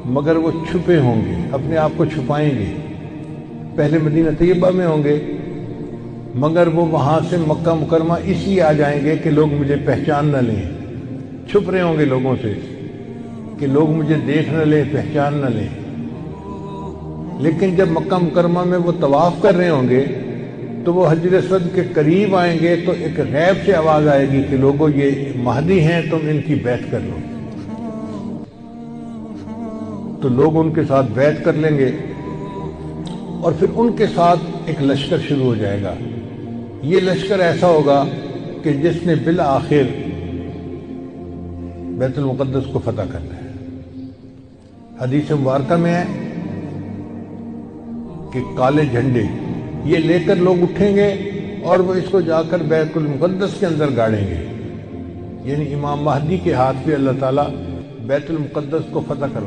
مگر وہ چھپے ہوں گے، اپنے آپ کو چھپائیں گے۔ پہلے مدینہ طیبہ میں ہوں گے مگر وہ وہاں سے مکہ مکرمہ اس لیے آ جائیں گے کہ لوگ مجھے پہچان نہ لیں، چھپ رہے ہوں گے لوگوں سے کہ لوگ مجھے دیکھ نہ لیں، پہچان نہ لیں۔ لیکن جب مکہ مکرمہ میں وہ طواف کر رہے ہوں گے تو وہ حجر اسود کے قریب آئیں گے تو ایک غیب سے آواز آئے گی کہ لوگوں یہ مہدی ہیں، تم ان کی بیعت کر لو۔ تو لوگ ان کے ساتھ بیعت کر لیں گے اور پھر ان کے ساتھ ایک لشکر شروع ہو جائے گا۔ یہ لشکر ایسا ہوگا کہ جس نے بالآخر بیت المقدس کو فتح کرنا ہے۔ حدیث مبارکہ میں ہے کہ کالے جھنڈے یہ لے کر لوگ اٹھیں گے اور وہ اس کو جا کر بیت المقدس کے اندر گاڑیں گے، یعنی امام مہدی کے ہاتھ پہ اللہ تعالیٰ بیت المقدس کو فتح کروا